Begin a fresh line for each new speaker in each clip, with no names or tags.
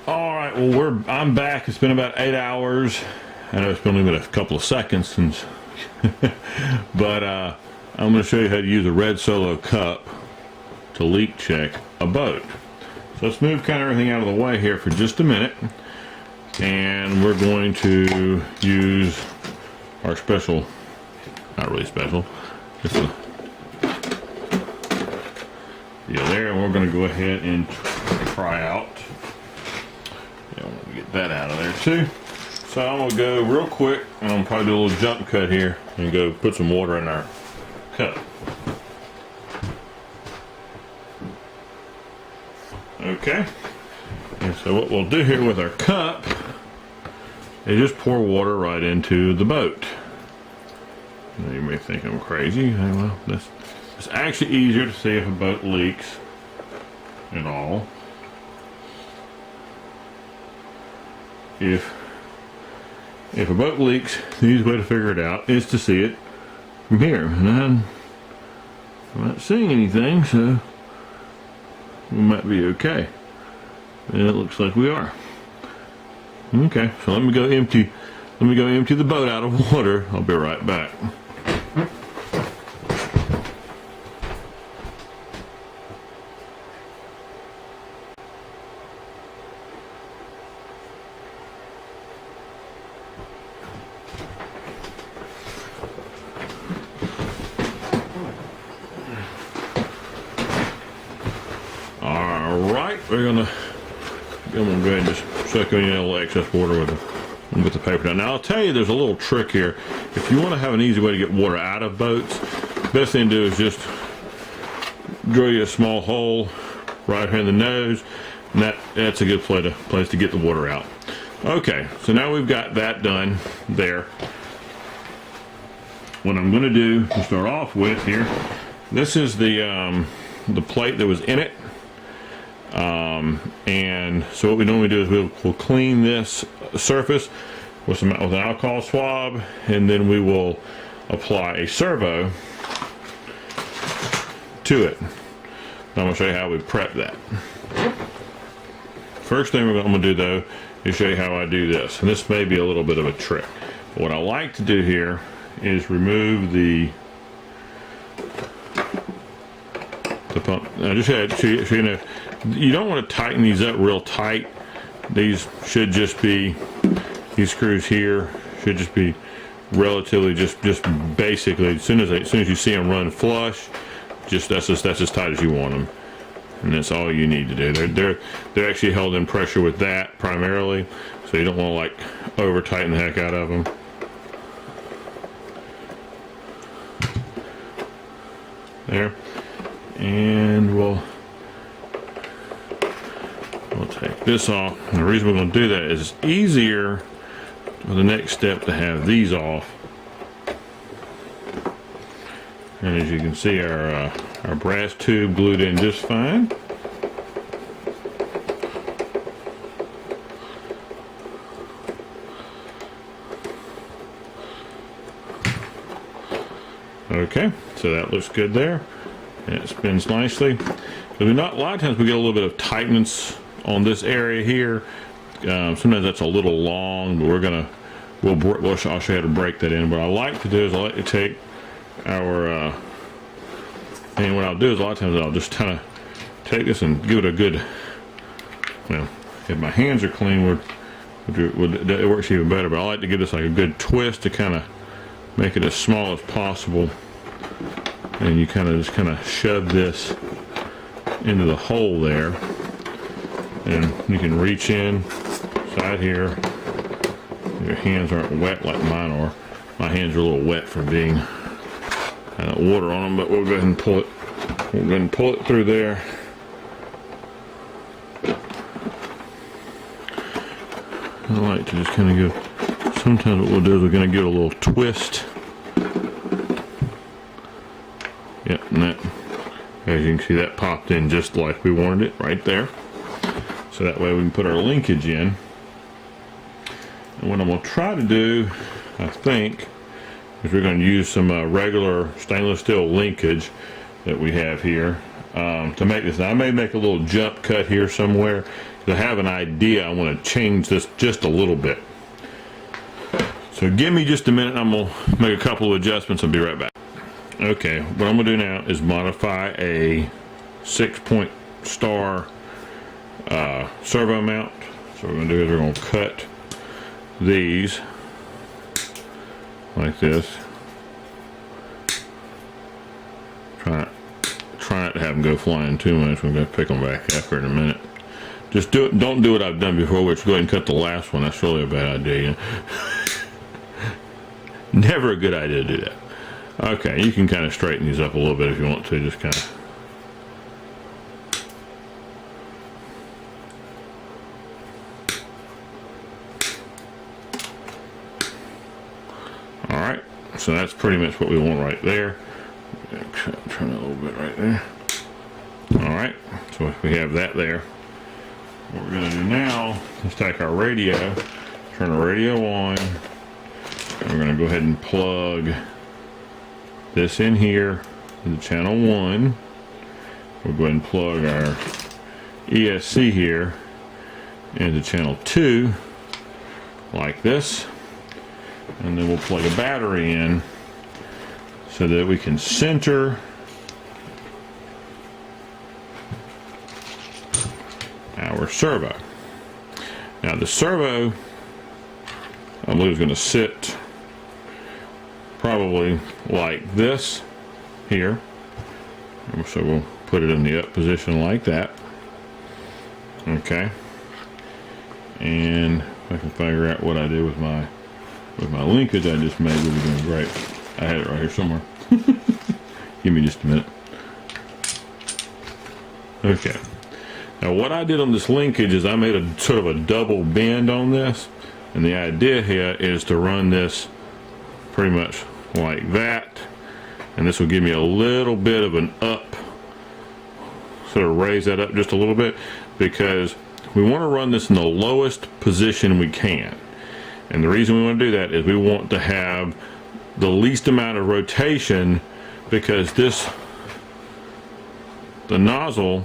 All right, well, I'm back. It's been about 8 hours. I know it's been only been a couple of seconds since, but I'm going to show you how to use a red Solo cup to leak check a boat. So let's move kind of everything out of the way here for just a minute, and we're going to use our special, not really special, just a deal there, and we're going to go ahead and try out. Yeah, I want to get that out of there too. So I'm going to go real quick, and I'm probably do a little jump cut here and go put some water in our cup. Okay, and so what we'll do here with our cup is just pour water right into the boat. Now you may think I'm crazy. Well, it's actually easier to see if a boat leaks at all. If a boat leaks, the easiest way to figure it out is to see it from here. And I'm not seeing anything, so we might be okay. And it looks like we are. Okay, so let me go empty the boat out of water. I'll be right back. Alright, I'm gonna go ahead and just suck in a little excess water with the paper down. Now I'll tell you, there's a little trick here. If you want to have an easy way to get water out of boats, the best thing to do is just drill you a small hole right here in the nose, and that's a good place to get the water out. Okay, so now we've got that done there. What I'm going to do to start off with here, this is the plate that was in it. And so what we normally do is we'll clean this surface with an alcohol swab, and then we will apply a Servo to it. I'm going to show you how we prep that. First thing I'm going to do though is show you how I do this, and this may be a little bit of a trick. But what I like to do here is remove the pump. Now just so you know, you don't want to tighten these up real tight. These should just be, these screws here should just be relatively just basically, as soon as you see them run flush, that's as tight as you want them, and that's all you need to do. They're actually held in pressure with that primarily, so you don't want to like over tighten the heck out of them. There, and we'll take this off. And the reason we're going to do that is it's easier for the next step to have these off. And as you can see, our brass tube glued in just fine. Okay, so that looks good there, and it spins nicely. So a lot of times we get a little bit of tightness on this area here. Sometimes that's a little long, but I'll show you how to break that in. What I like to do is I like to take our and what I'll do is a lot of times I'll just kind of take this and give it a good, well, if my hands are clean, it works even better, but I like to give this like a good twist to kind of make it as small as possible, and you just kind of shove this into the hole there, and you can reach in side here. Your hands aren't wet like mine are. My hands are a little wet from being water on them, but we'll go ahead and pull it. We'll go ahead and pull it through there. I like to just kind of go. Sometimes what we'll do is we're going to give it a little twist. Yep, and that, as you can see, that popped in just like we wanted it right there. So that way we can put our linkage in. And what I'm going to try to do, I think, is we're going to use some regular stainless steel linkage that we have here. to make this. Now, I may make a little jump cut here somewhere because I have an idea. I want to change this just a little bit. So give me just a minute. I'm going to make a couple of adjustments and be right back. Okay, what I'm going to do now is modify a 6-point star servo mount. So what we're going to do is we're going to cut these like this. Try not to have them go flying too much. We're going to pick them back after in a minute. Just do it. Don't do what I've done before, which go ahead and cut the last one. That's really a bad idea. You know? Never a good idea to do that. Okay, you can kind of straighten these up a little bit if you want to. Just kind of. All right, so that's pretty much what we want right there. Turn it a little bit right there. All right, so we have that there. What we're going to do now is take our radio, turn the radio on, and we're going to go ahead and plug this in here into channel 1. We'll go ahead and plug our ESC here into channel 2 like this, and then we'll plug a battery in so that we can center our servo. Now the servo, I believe, is going to sit probably like this here. So we'll put it in the up position like that. Okay. And if I can figure out what I did with my linkage I just made, we'll be doing great. I had it right here somewhere. Give me just a minute. Okay. Now what I did on this linkage is I made a sort of a double bend on this, and the idea here is to run this pretty much like that, and this will give me a little bit of an up, sort of raise that up just a little bit, because we want to run this in the lowest position we can. And the reason we want to do that is we want to have the least amount of rotation, because the nozzle,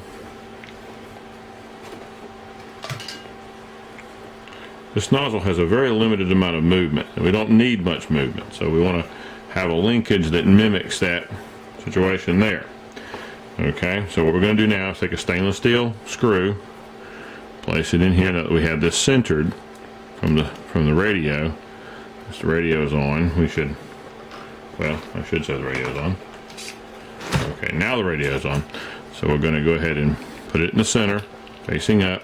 this nozzle has a very limited amount of movement, and we don't need much movement. So we want to have a linkage that mimics that situation there. Okay, so what we're going to do now is take a stainless steel screw, place it in here. Now that we have this centered from the radio, as the radio is on, we should, well, I should say the radio is on. Okay, now the radio is on. So we're going to go ahead and put it in the center, facing up.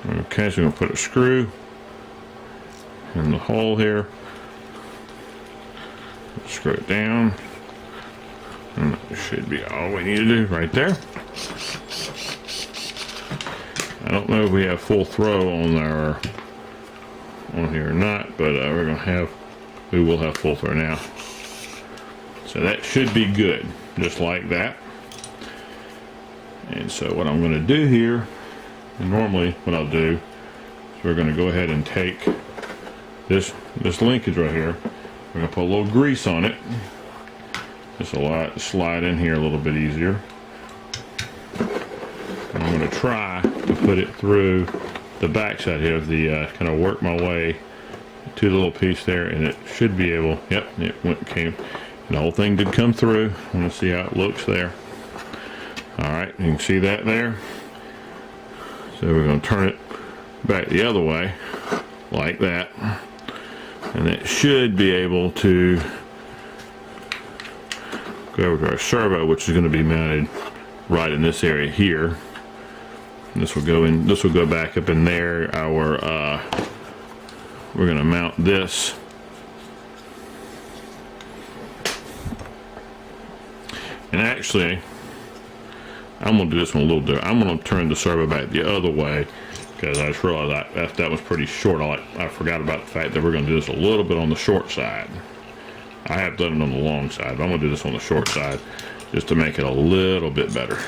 Okay, so we're going to put a screw in the hole here. Screw it down. And that should be all we need to do right there. I don't know if we have full throw on here or not, but we will have full throw now. So that should be good, just like that. And so what I'm going to do here, and normally what I'll do is we're going to go ahead and take this linkage right here. We're going to put a little grease on it. Just slide in here a little bit easier. And I'm going to try to put it through the backside here of the kind of work my way to the little piece there, and it should be able. Yep, came. The whole thing did come through. I want to see how it looks there. All right, you can see that there. So we're going to turn it back the other way, like that, and it should be able to go over to our servo, which is going to be mounted right in this area here. And this will go in. This will go back up in there. We're going to mount this. And actually, I'm going to do this one a little different. I'm going to turn the servo back the other way, because I just realized that was pretty short. I forgot about the fact that we're going to do this a little bit on the short side. I have done it on the long side, but I'm going to do this on the short side just to make it a little bit better.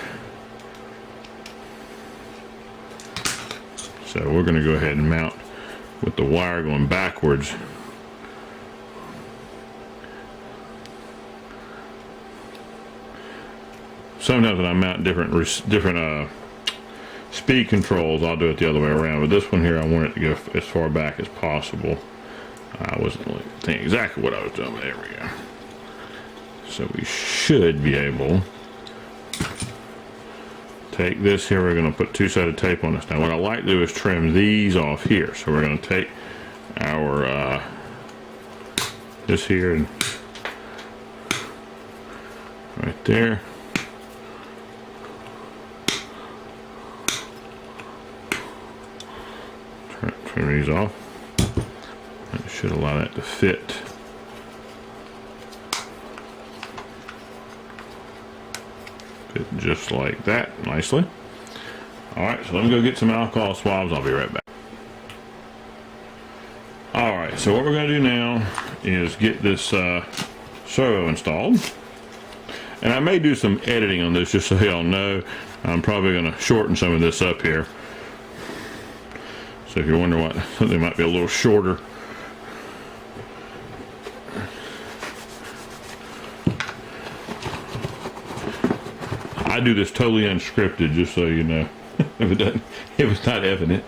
So we're going to go ahead and mount with the wire going backwards sometimes when I mount different speed controls, I'll do it the other way around. But this one here, I want it to go as far back as possible. I wasn't really thinking exactly what I was doing, but there we go. So we should be able to take this here. We're going to put two-sided tape on this. Now what I like to do is trim these off here. So we're going to take our this here and right there. Trim these off. That should allow that to fit. Fit just like that, nicely. Alright, so let me go get some alcohol swabs. I'll be right back. Alright, so what we're going to do now is get this servo installed. And I may do some editing on this just so y'all know. I'm probably going to shorten some of this up here. So if you wonder what, something might be a little shorter. I do this totally unscripted, just so you know, if it's not evident.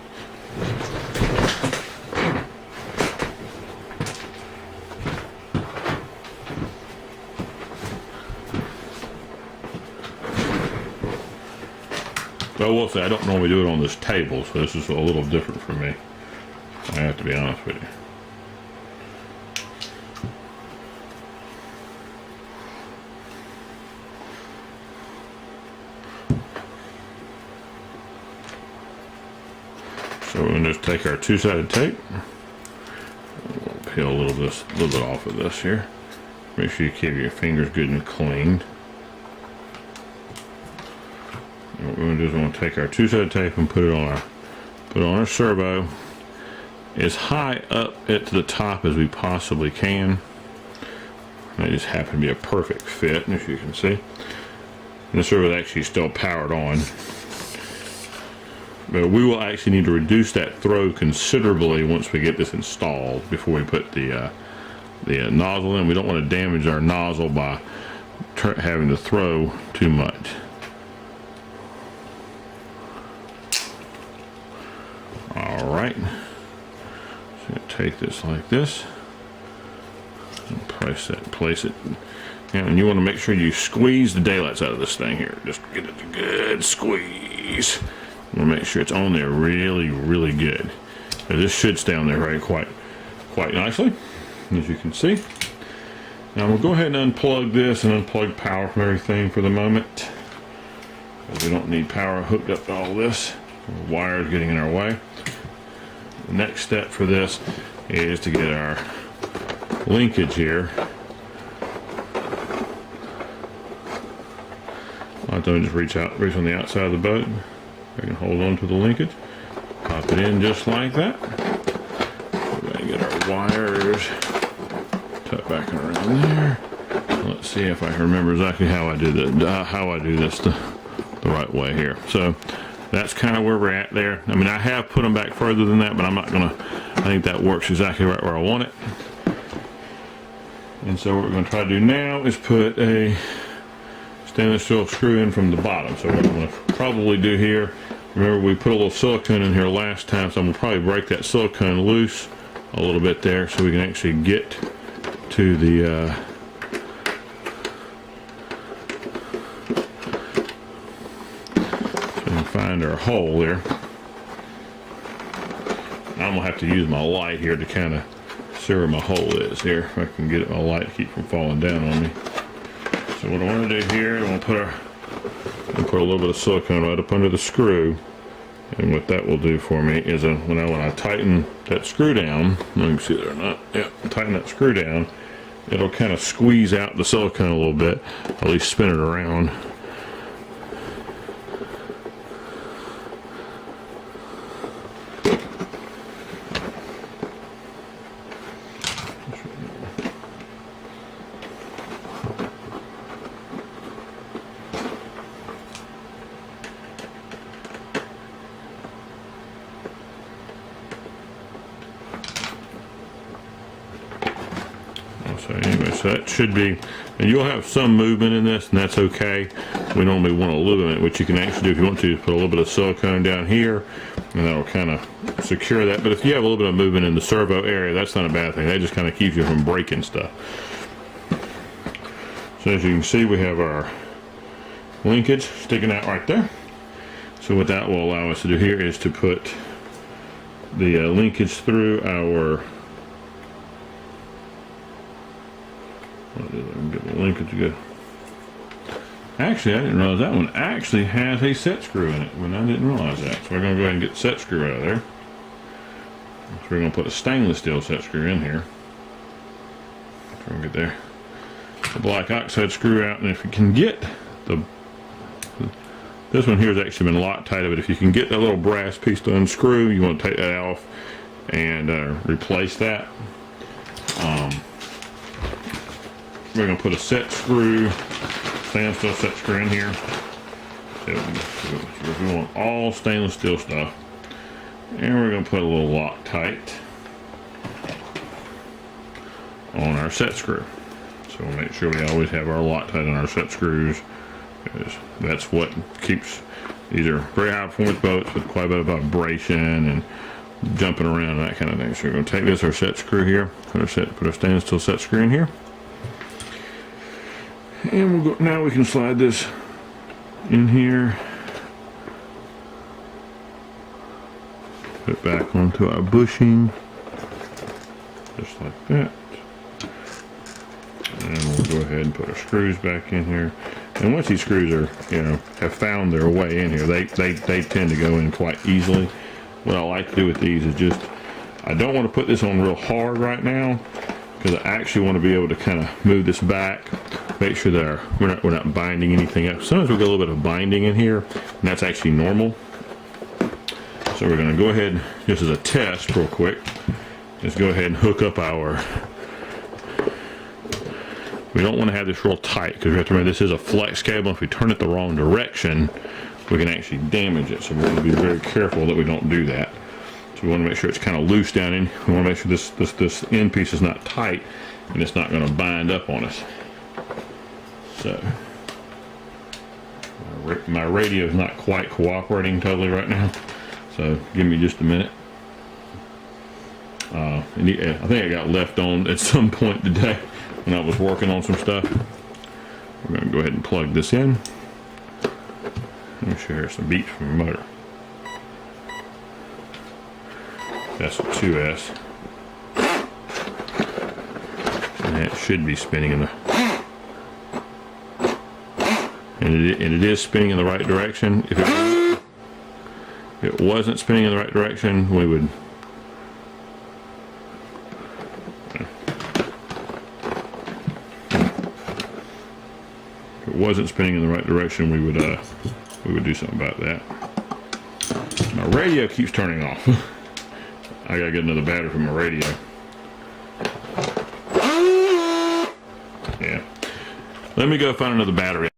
But I will say, I don't normally do it on this table, so this is a little different for me. I have to be honest with you. So we're going to just take our two-sided tape. We'll peel a little bit off of this here. Make sure you keep your fingers good and clean. And what we're going to do is we're going to take our two-sided tape and put it on our servo as high up at the top as we possibly can. And it just happened to be a perfect fit, as you can see. And the servo is actually still powered on. But we will actually need to reduce that throw considerably once we get this installed before we put the nozzle in. We don't want to damage our nozzle by having to throw too much. Alright, so I'm going to take this like this and place it. And you want to make sure you squeeze the daylights out of this thing here. Just get it a good squeeze. You want to make sure it's on there really, really good. Now this should stay on there quite nicely, as you can see. Now we'll go ahead and unplug this and unplug power from everything for the moment, because we don't need power hooked up to all this. The wires getting in our way. The next step for this is to get our linkage here. I'll just reach on the outside of the boat. I can hold on to the linkage, pop it in just like that. We're going to get our wires tucked back around there. Let's see if I can remember exactly how I do this the right way here. So that's kind of where we're at there. I mean, I have put them back further than that, but I'm not gonna. I think that works exactly right where I want it. And so what we're going to try to do now is put a stainless steel screw in from the bottom. So what I'm going to probably do here, remember we put a little silicone in here last time, so I'm going to probably break that silicone loose a little bit there so we can actually get to the so we can find our hole there. I'm going to have to use my light here to kind of see where my hole is here. If I can get my light to keep from falling down on me. So what I want to do here, I'm going to put a little bit of silicone right up under the screw, and what that will do for me is when I tighten that screw down, you can see it or not, yeah, tighten that screw down, it'll kind of squeeze out the silicone a little bit, at least spin it around. So anyway, so that should be, and you'll have some movement in this, and that's okay. We normally want a little bit, which you can actually do if you want to, put a little bit of silicone down here, and that'll kind of secure that. But if you have a little bit of movement in the servo area, that's not a bad thing. That just kind of keeps you from breaking stuff. So as you can see, we have our linkage sticking out right there. So what that will allow us to do here is to put the linkage through our, get the linkage good. Actually, I didn't realize that one actually has a set screw in it when I didn't realize that. So we're going to go ahead and get the set screw out of there. So we're going to put a stainless steel set screw in here. So we'll get there. The black oxide screw out, and if you can get the, this one here has actually been Loctite, but if you can get that little brass piece to unscrew, you want to take that off and replace that. We're going to put a set screw, stainless steel set screw in here. So we want all stainless steel stuff. And we're going to put a little Loctite on our set screw. So we'll make sure we always have our Loctite on our set screws, because that's what keeps, these are very high performance boats with quite a bit of vibration and jumping around and that kind of thing. So we're going to take this, our set screw here, put our stainless steel set screw in here. And we'll go, now we can slide this in here, put it back onto our bushing, just like that. And we'll go ahead and put our screws back in here. And once these screws are, you know, have found their way in here, they tend to go in quite easily. What I like to do with these is just, I don't want to put this on real hard right now, because I actually want to be able to kind of move this back, make sure that we're not binding anything up. Sometimes we get a little bit of binding in here, and that's actually normal. So we're going to go ahead, just as a test real quick, just go ahead and hook up our, we don't want to have this real tight, because we have to remember this is a flex cable. If we turn it the wrong direction, we can actually damage it. So we want to be very careful that we don't do that. So we want to make sure it's kind of loose down in. We want to make sure this end piece is not tight and it's not going to bind up on us. So my radio is not quite cooperating totally right now. So give me just a minute. I think I got left on at some point today when I was working on some stuff. We're going to go ahead and plug this in. Let me share some beats from the motor. That's a 2S. And that should be spinning in the... And it is spinning in the right direction. If it wasn't spinning in the right direction, we would... If it wasn't spinning in the right direction, we would do something about that. My radio keeps turning off. I gotta get another battery for my radio. Yeah. Let me go find another battery.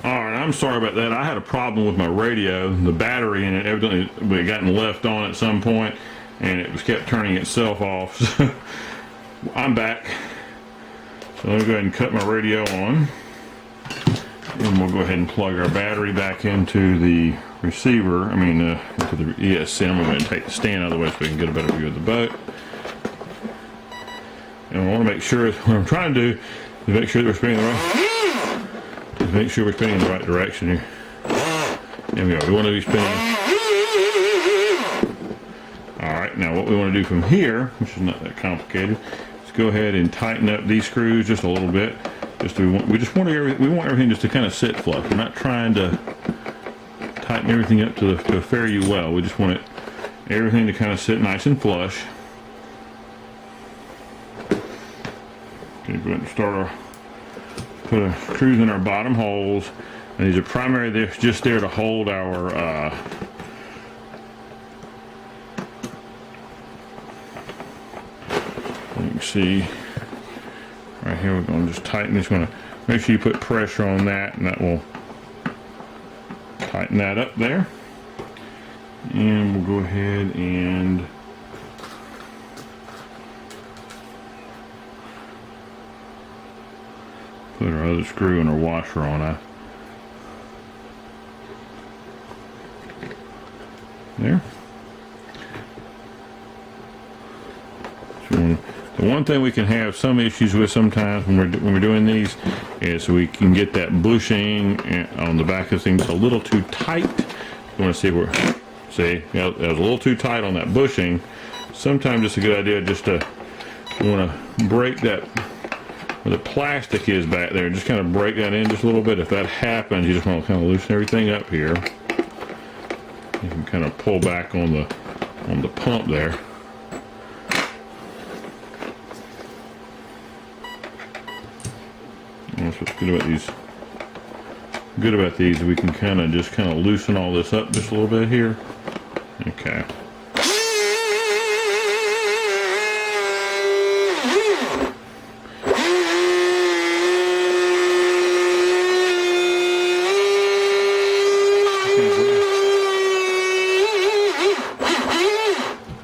Alright, I'm sorry about that. I had a problem with my radio. The battery in it evidently had gotten left on at some point, and it was kept turning itself off. So I'm back. So let me go ahead and cut my radio on. And we'll go ahead and plug our battery back into the receiver, into the ESC. I'm going to take the stand out of the way so we can get a better view of the boat. And I want to make sure, what I'm trying to do is make sure that we're spinning the right, make sure we're spinning in the right direction here. There we go. We want to be spinning. Alright, now what we want to do from here, which is not that complicated, is go ahead and tighten up these screws just a little bit. We want everything just to kind of sit flush. We're not trying to tighten everything up to fare you well. We just want everything to kind of sit nice and flush. Okay, go ahead and start put our screws in our bottom holes, and these are primarily they're just there to hold our you can see. Right here, we're going to just tighten this. Going to make sure you put pressure on that, and that will tighten that up there. And we'll go ahead and put our other screw and our washer on. There. So the one thing we can have some issues with sometimes when we're doing these is we can get that bushing on the back of things a little too tight. You want to see where, see, you know, it was a little too tight on that bushing. Sometimes it's a good idea just to want to break that where the plastic is back there. Just kind of break that in just a little bit. If that happens, you just want to kind of loosen everything up here. You can kind of pull back on the pump there. That's what's good about these. Good about these, we can kind of loosen all this up just a little bit here. Okay.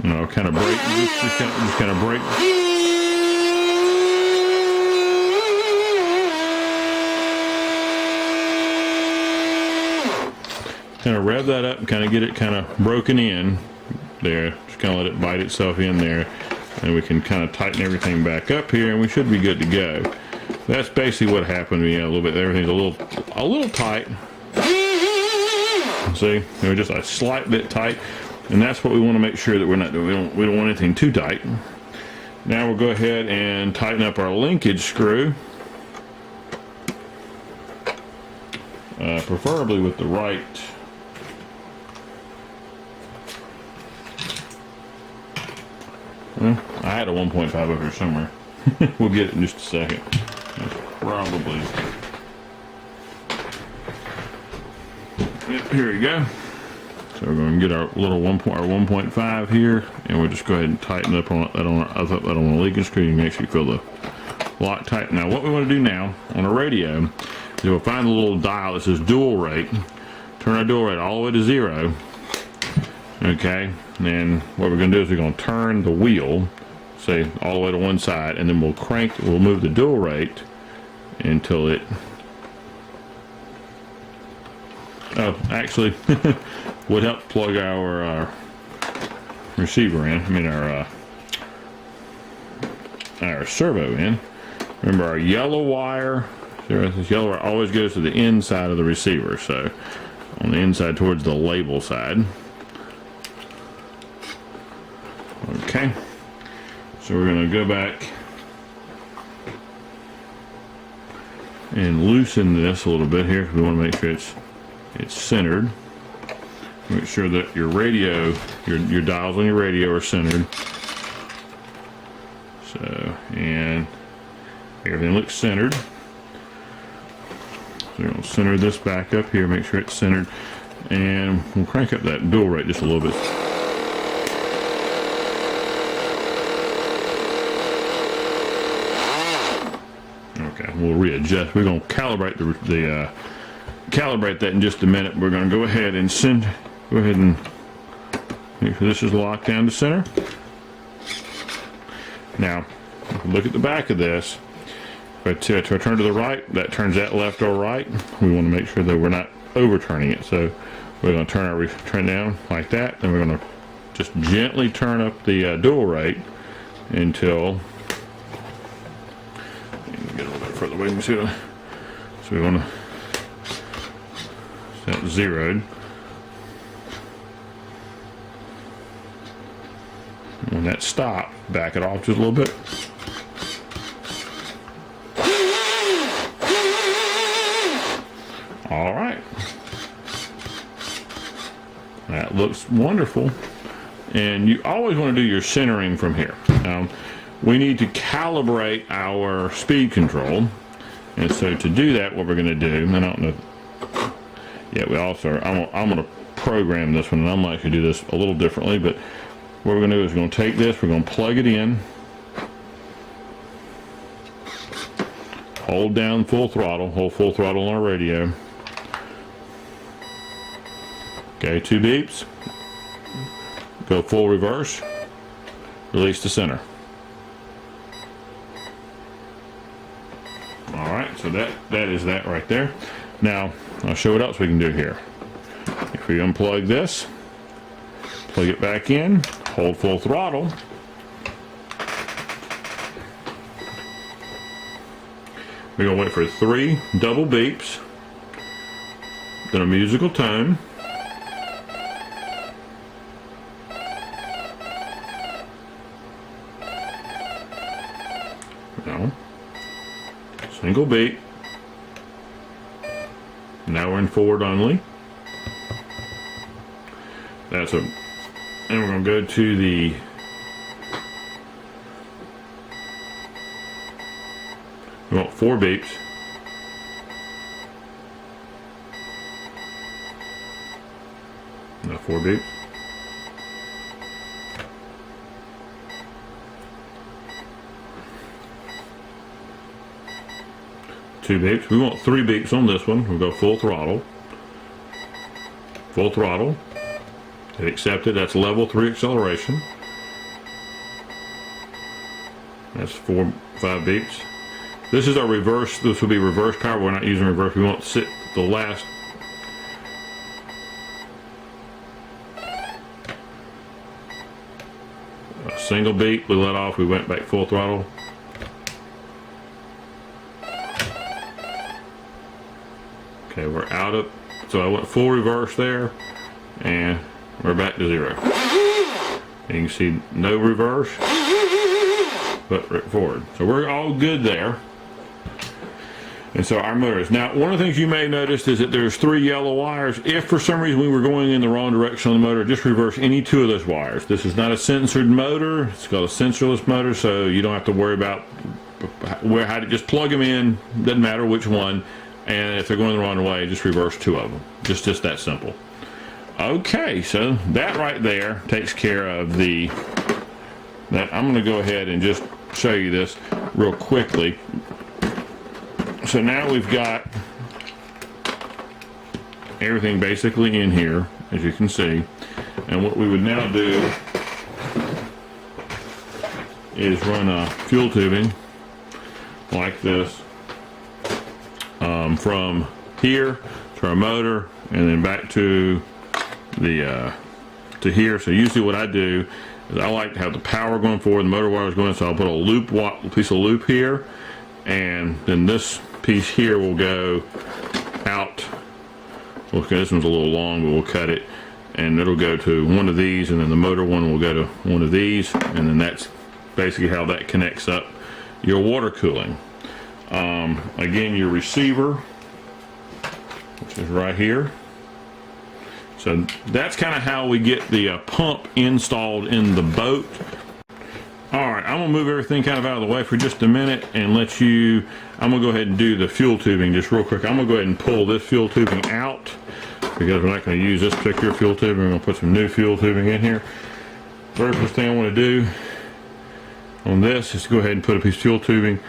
You know, kind of break. Just kind of break. Kind of rev that up and kind of get it kind of broken in there. Just kind of let it bite itself in there, and we can kind of tighten everything back up here, and we should be good to go. That's basically what happened. Yeah, a little bit. Everything's a little tight. See, they're just a slight bit tight, and that's what we want to make sure that we're not doing. We don't want anything too tight. Now we'll go ahead and tighten up our linkage screw, preferably with the right. Well, I had a 1.5 over here somewhere. We'll get it in just a second. Probably. Yep, here we go. So we're going to get our little 1.5 here, and we'll just go ahead and tighten up on that on a leakage screw. You make sure you feel the lock tight. Now, what we want to do now on a radio is we'll find the little dial that says dual rate. Turn our dual rate all the way to 0. Okay, and then what we're going to do is we're going to turn the wheel, say all the way to one side, and then we'll move the dual rate until it, oh, actually, would help plug our receiver in, our servo in. Remember, our yellow wire, this yellow wire always goes to the inside of the receiver, so on the inside towards the label side. Okay, so we're going to go back and loosen this a little bit here because we want to make sure it's centered. Make sure that your radio, your dials on your radio are centered. So, and everything looks centered. So we're going to center this back up here, make sure it's centered, and we'll crank up that dual rate just a little bit. Okay, we'll readjust. We're going to calibrate calibrate that in just a minute. We're going to go ahead and make sure this is locked down to center. Now, look at the back of this. If I turn to the right, that turns that left or right. We want to make sure that we're not overturning it. So we're going to turn down like that. Then we're going to just gently turn up the dual rate until. Get a little bit further away. You can see it. So we want to set zeroed. When that stops, back it off just a little bit. All right. That looks wonderful. And you always want to do your centering from here. We need to calibrate our speed control. And so to do that, what we're going to do, and I don't know, yeah, we also, I'm going to program this one, and I'm going to do this a little differently, but what we're going to do is we're going to take this, we're going to plug it in, hold down full throttle, hold full throttle on our radio. Okay, 2 beeps. go full reverse, release the center. All right, so that is that right there. Now I'll show what else we can do here. If we unplug this, plug it back in, hold full throttle. We're gonna wait for 3 double beeps, then a musical tone. No. Single beep. Now we're in forward only. And we're gonna go to the we want 4 beeps. No, 4 beeps. Two beeps. We want 3 beeps on this one. We'll go full throttle. Full throttle. Hit accepted. That's level 3 acceleration. That's 4, 5 beeps. This is our reverse. This will be reverse power. We're not using reverse. We won't sit the last. A single beep. We let off. We went back full throttle. Okay, we're out of. So I went full reverse there, and we're back to 0. And you can see no reverse, but right forward. So we're all good there. And so our motors. Now, one of the things you may have noticed is that there's 3 yellow wires. If for some reason we were going in the wrong direction on the motor, just reverse any 2 of those wires. This is not a sensored motor. It's got a sensorless motor, so you don't have to worry about how to just plug them in. Doesn't matter which one. And if they're going the wrong way, just reverse 2 of them. Just that simple. Okay, so that right there takes care of that. I'm going to go ahead and just show you this real quickly. So now we've got everything basically in here, as you can see. And what we would now do is run a fuel tubing like this from here to our motor, and then back to the to here. So usually what I do is I like to have the power going forward, the motor wires going, so I'll put a piece of loop here, and then this piece here will go out. Okay, this one's a little long, but we'll cut it, and it'll go to one of these, and then the motor one will go to one of these, and then that's basically how that connects up your water cooling. Again, your receiver, which is right here. So that's kind of how we get the pump installed in the boat. Alright, I'm going to move everything kind of out of the way for just a minute and let you, I'm going to go ahead and do the fuel tubing just real quick. I'm going to go ahead and pull this fuel tubing out because we're not going to use this particular fuel tubing. We're going to put some new fuel tubing in here. Very first thing I want to do on this is to go ahead and put a piece of fuel tubing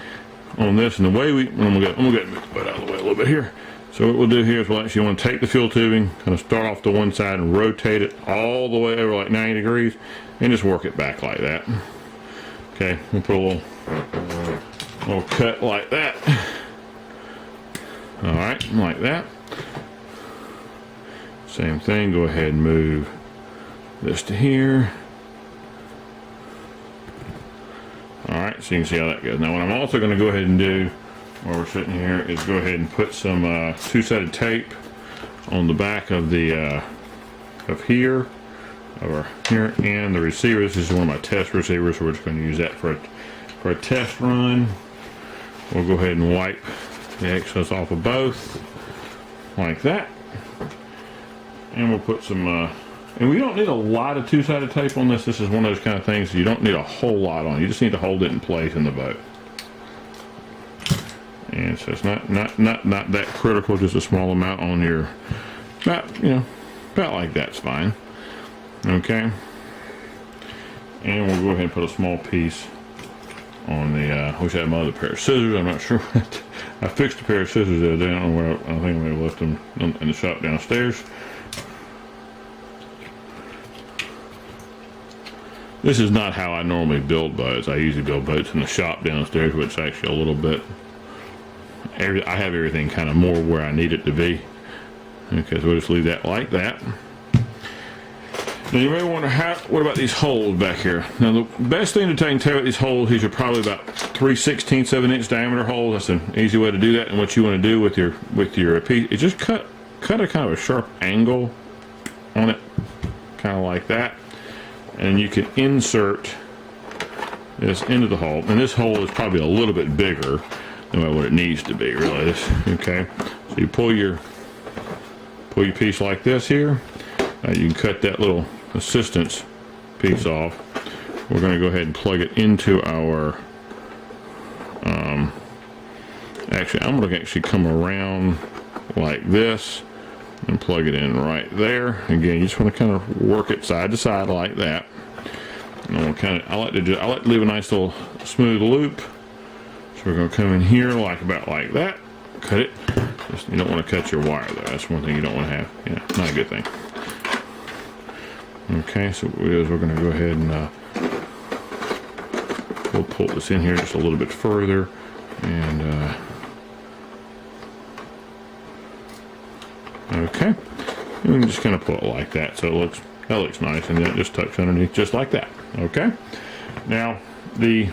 on this, and the way I'm going to move the boat out of the way a little bit here. So what we'll do here is we'll actually want to take the fuel tubing, kind of start off to one side and rotate it all the way over like 90 degrees and just work it back like that. Okay, we'll put a little cut like that. Alright, like that. Same thing, go ahead and move this to here. Alright, so you can see how that goes. Now what I'm also going to go ahead and do while we're sitting here is go ahead and put some two-sided tape on the back of the here and the receiver. This is one of my test receivers, so we're just going to use that for a test run. We'll go ahead and wipe the excess off of both like that, and we'll put some and we don't need a lot of two-sided tape on this. This is one of those kind of things you don't need a whole lot on. You just need to hold it in place in the boat. And so it's not that critical, just a small amount on your, about like that's fine. Okay. And we'll go ahead and put a small piece on the, I wish I had my other pair of scissors. I'm not sure what. I fixed a pair of scissors the other day. I don't know where, I think we left them in the shop downstairs. This is not how I normally build boats. I usually build boats in the shop downstairs, which is actually a little bit, I have everything kind of more where I need it to be. Okay, so we'll just leave that like that. Now you may wonder, what about these holes back here? Now the best thing to tell about these holes, these are probably about 3/16 of an inch diameter holes. That's an easy way to do that. And what you want to do with your piece is just cut a kind of a sharp angle on it, kind of like that. And you can insert this into the hole. And this hole is probably a little bit bigger than what it needs to be, really. Okay, so you pull your piece like this here. You can cut that little assistance piece off. We're going to go ahead and plug it into our actually I'm going to actually come around like this and plug it in right there. Again, you just want to kind of work it side to side like that. And I like to leave a nice little smooth loop. So we're going to come in here about like that. Cut it. You don't want to cut your wire though. That's one thing you don't want to have. Yeah, not a good thing. Okay, so what we're going to go ahead and we'll pull this in here just a little bit further, and okay, and we can just kind of pull it like that, so that looks nice, and then it just tucks underneath just like that. Okay, now this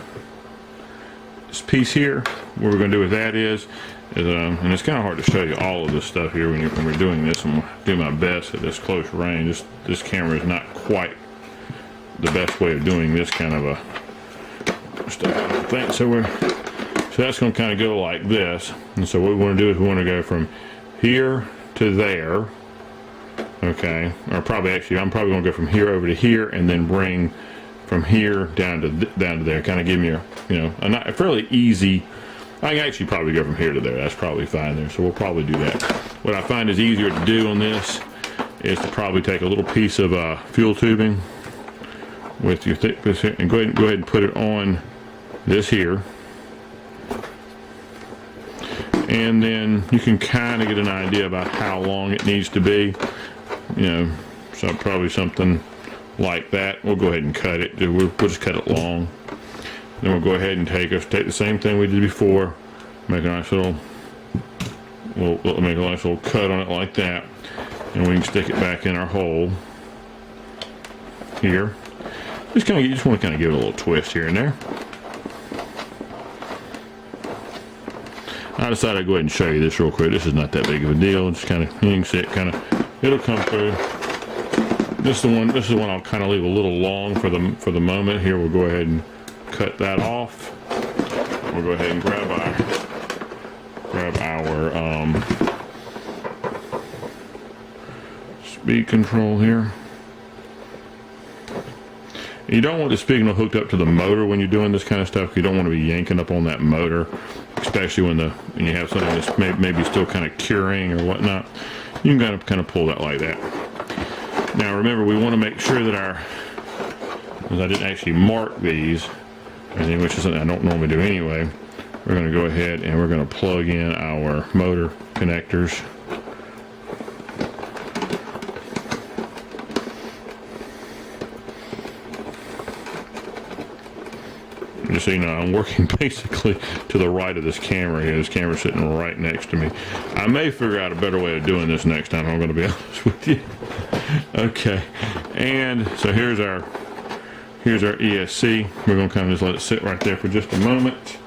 piece here, what we're going to do with that is and it's kind of hard to show you all of this stuff here when we're doing this. I'm going to do my best at this close range. This camera is not quite the best way of doing this kind of a stuff thing. So that's going to kind of go like this. And so what we want to do is we want to go from here to there. Okay, or probably actually I'm probably going to go from here over to here and then bring from here down to there. Kind of give me a fairly easy. I can actually probably go from here to there. That's probably fine there. So we'll probably do that. What I find is easier to do on this is to probably take a little piece of fuel tubing with your thick piece here and go ahead and put it on this here. And then you can kind of get an idea about how long it needs to be. So probably something like that. We'll go ahead and cut it. We'll just cut it long. Then we'll go ahead and take the same thing we did before, make a nice little, we'll make a nice little cut on it like that, and we can stick it back in our hole here. You just want to kind of give it a little twist here and there. I decided I'd go ahead and show you this real quick. This is not that big of a deal. Just kind of, you can see it it'll come through. This is the one I'll kind of leave a little long for the moment. Here we'll go ahead and cut that off. We'll go ahead and grab our speed control here. You don't want the speed control hooked up to the motor when you're doing this kind of stuff. You don't want to be yanking up on that motor, especially when you have something that's maybe still kind of curing or whatnot. You can kind of pull that like that. Now remember, we want to make sure that because I didn't actually mark these, which is something I don't normally do anyway, we're going to go ahead and we're going to plug in our motor connectors. Just so you know, I'm working basically to the right of this camera here. This camera's sitting right next to me. I may figure out a better way of doing this next time, I'm going to be honest with you. Okay, and so here's our ESC. We're going to kind of just let it sit right there for just a moment,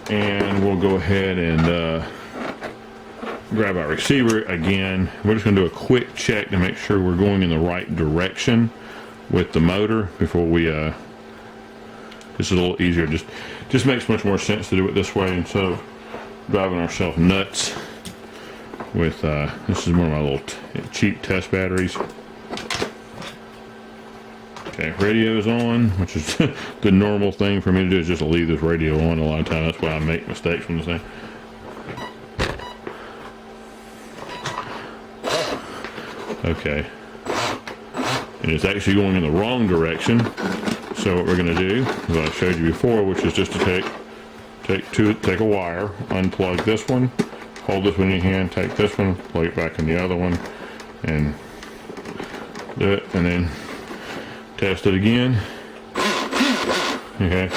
and we'll go ahead and grab our receiver again. We're just going to do a quick check to make sure we're going in the right direction with the motor before we this is a little easier. Just makes much more sense to do it this way instead of driving ourselves nuts with this is one of my little cheap test batteries. Okay, radio's on, which is the normal thing for me to do, is just leave this radio on a lot of times. That's why I make mistakes from this thing. Okay, and it's actually going in the wrong direction. So what we're going to do, as I showed you before, which is just to take a wire, unplug this one, hold this one in your hand, take this one, plug it back in the other one, and do it, and then test it again. Okay.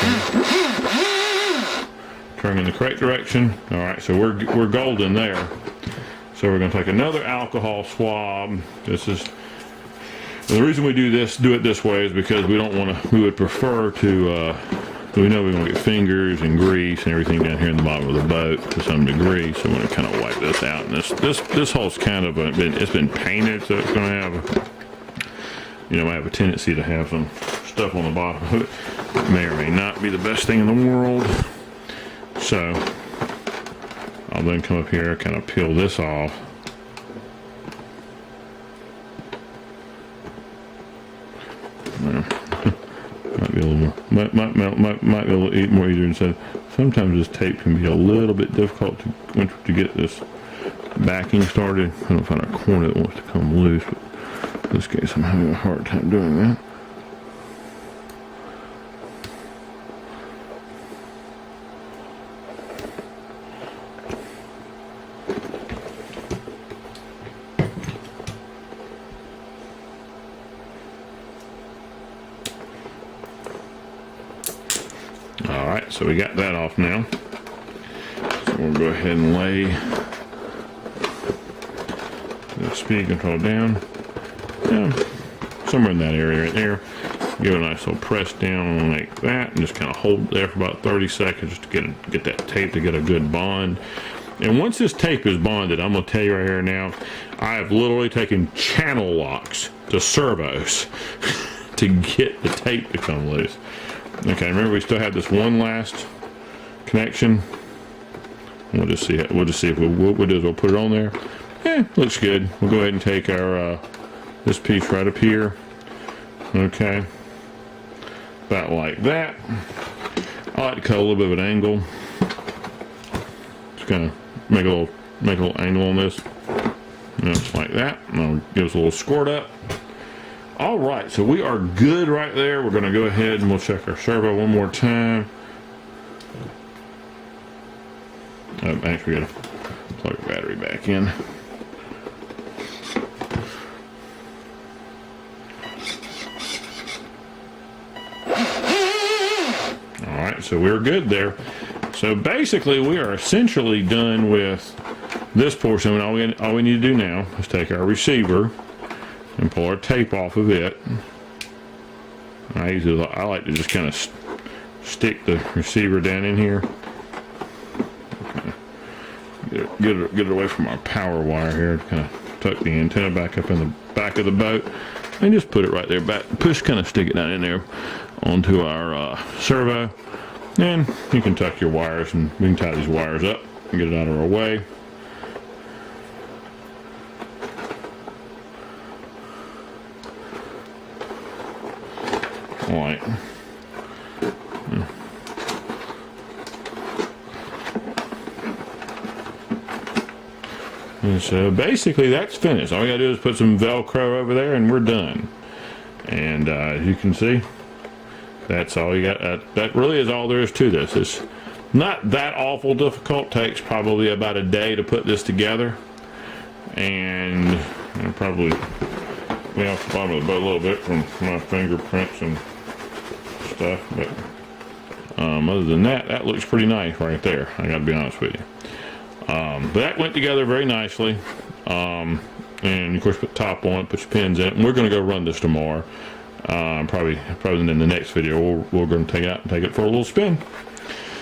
Turn in the correct direction. All right, so we're golden there. So we're going to take another alcohol swab. This is the reason we do it this way is because we don't want to. We would prefer to. We know we're going to get fingers and grease and everything down here in the bottom of the boat to some degree. So we're going to kind of wipe this out. And this hole's kind of it's been painted, so it's going to have. Might have a tendency to have some stuff on the bottom of it. It may or may not be the best thing in the world. So I'll then come up here, kind of peel this off. Might be a little more, might be a little more easier instead. Sometimes this tape can be a little bit difficult to get this backing started. I don't find a corner that wants to come loose, but in this case I'm having a hard time doing that. Alright, so we got that off now. So we'll go ahead and lay the speed control down. Somewhere in that area right there. Give it a nice little press down like that and just kind of hold it there for about 30 seconds just to get that tape to get a good bond. And once this tape is bonded, I'm going to tell you right here now, I have literally taken channel locks to servos to get the tape to come loose. Okay, remember we still have this one last connection. We'll just see if what we'll do is we'll put it on there. Looks good. We'll go ahead and take our this piece right up here. Okay, about like that. I like to cut a little bit of an angle. Just kind of make a little angle on this. Just like that. And I'll give us a little squirt up. All right, so we are good right there. We're going to go ahead and we'll check our servo one more time. Actually, we got to plug the battery back in. All right, so we're good there. So basically, we are essentially done with this portion. All we need to do now is take our receiver and pull our tape off of it. I like to just kind of stick the receiver down in here. Get it away from our power wire here. Kind of tuck the antenna back up in the back of the boat and just put it right there back. Kind of stick it down in there onto our servo. And you can tuck your wires and we can tie these wires up and get it out of our way. Right. And so basically that's finished. All we gotta do is put some Velcro over there and we're done. And as you can see, that's all you got. That really is all there is to this. It's not that awful difficult. Takes probably about a day to put this together. And probably clean off the bottom of the boat a little bit from my fingerprints and stuff, but other than that, that looks pretty nice right there. I gotta be honest with you. But that went together very nicely. And of course, put top on it, put your pins in it. And we're gonna go run this tomorrow. Probably in the next video, we're gonna take it out and take it for a little spin.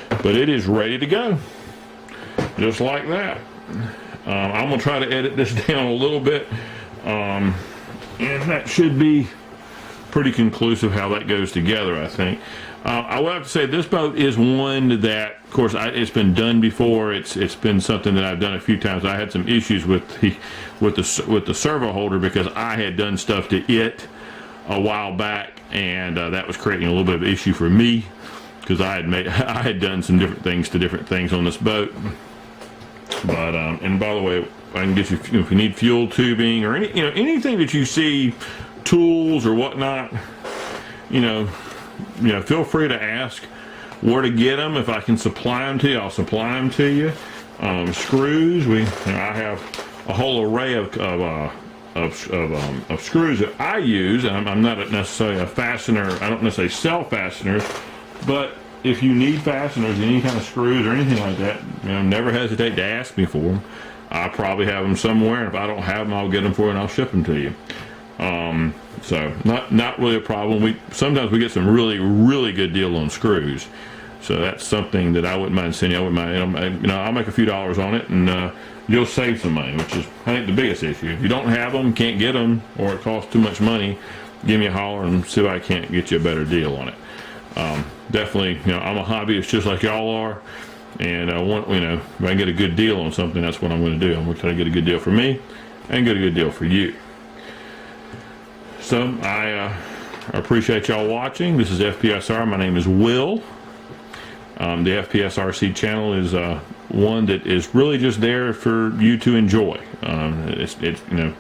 But it is ready to go, just like that. I'm gonna try to edit this down a little bit, and that should be pretty conclusive how that goes together, I think. I will have to say this boat is one that, of course, it's been done before. It's been something that I've done a few times. I had some issues with the servo holder because I had done stuff to it a while back, and that was creating a little bit of issue for me because I had done some different things to different things on this boat. But and by the way, I can get you if you need fuel tubing or anything that you see, tools or whatnot, feel free to ask where to get them. If I can supply them to you, I'll supply them to you. Screws, I have a whole array of screws that I use. I'm not necessarily a fastener. I don't necessarily sell fasteners, But if you need fasteners, any kind of screws or anything like that, you know, never hesitate to ask me for them. I probably have them somewhere, and if I don't have them, I'll get them for you and I'll ship them to you. So not really a problem. Sometimes we get some really good deal on screws, so that's something that I wouldn't mind sending. I wouldn't mind, you know, I'll make a few dollars on it, and you'll save some money, which is, I think, the biggest issue. If you don't have them, can't get them, or it costs too much money, give me a holler and see if I can't get you a better deal on it. Definitely, you know, I'm a hobbyist just like y'all are, and I want, you know, if I can get a good deal on something, that's what I'm going to do. I'm going to try to get a good deal for me and get a good deal for you. So I appreciate y'all watching. This is FPSR. My name is Will. The FPSRC channel is one that is really just there for you to enjoy. It's you know,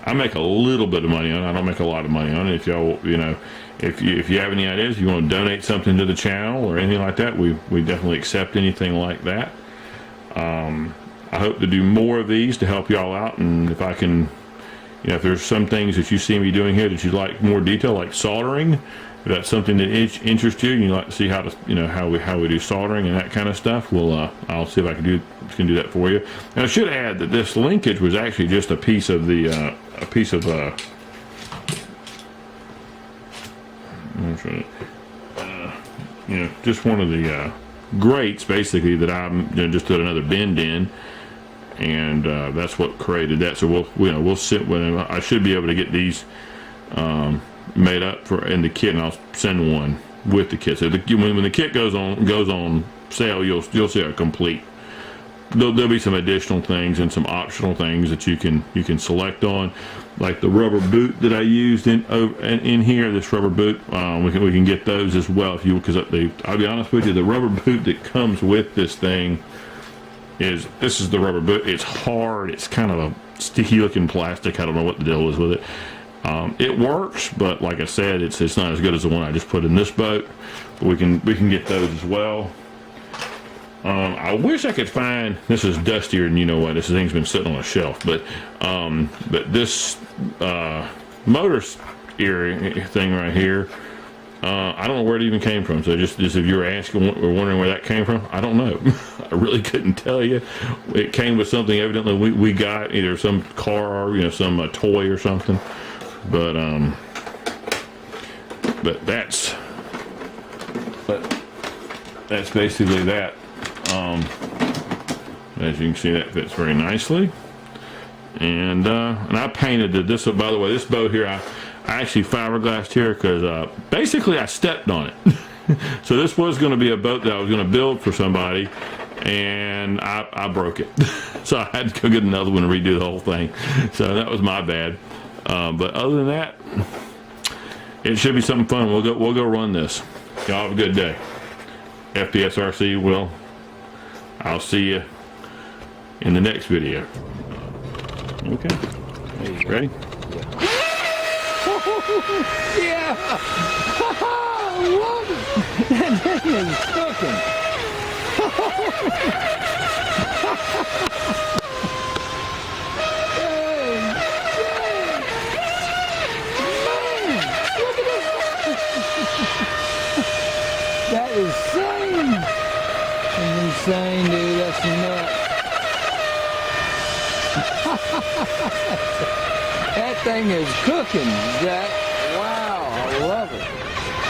I make a little bit of money on it. I don't make a lot of money on it. If y'all, you know, if you have any ideas, if you want to donate something to the channel or anything like that, we definitely accept anything like that. I hope to do more of these to help y'all out, and if I can, you know, if there's some things that you see me doing here that you'd like more detail, like soldering, if that's something that interests you, and you'd like to see how to, you know, how we do soldering and that kind of stuff, well, I'll see if I can do that for you. And I should add that this linkage was actually just a piece of the you know, just one of the grates basically that I'm, you know, just put another bend in, and that's what created that. So we'll sit with, I should be able to get these made up in the kit, and I'll send one with the kit. So when the kit goes on sale, you'll see a complete. There'll be some additional things and some optional things that you can select on, like the rubber boot that I used in here. This rubber boot, we can get those as well if you, because I'll be honest with you, the rubber boot that comes with this thing this is the rubber boot. It's hard. It's kind of a sticky looking plastic. I don't know what the deal is with it. It works, but like I said, it's not as good as the one I just put in this boat. But we can get those as well. I wish I could find, this is dustier than you know what, this thing's been sitting on a shelf, but this motor steering thing right here, I don't know where it even came from. So just if you were asking or wondering where that came from, I don't know. I really couldn't tell you. It came with something evidently we got, either some car or, you know, some toy or something. But that's basically that. As you can see, that fits very nicely, and I painted this. By the way, this boat here, I actually fiberglassed here because basically I stepped on it. So this was going to be a boat that I was going to build for somebody, and I broke it. So I had to go get another one and redo the whole thing. So that was my bad. But other than that, it should be something fun. We'll go run this. Y'all have a good day. FPSRC will. I'll see you in the next video. Okay. Ready?
Yeah! I love it! That thing is cooking! Hey, man! Look at this! That is insane! That's insane, dude. That's nuts. That thing is cooking, Jack.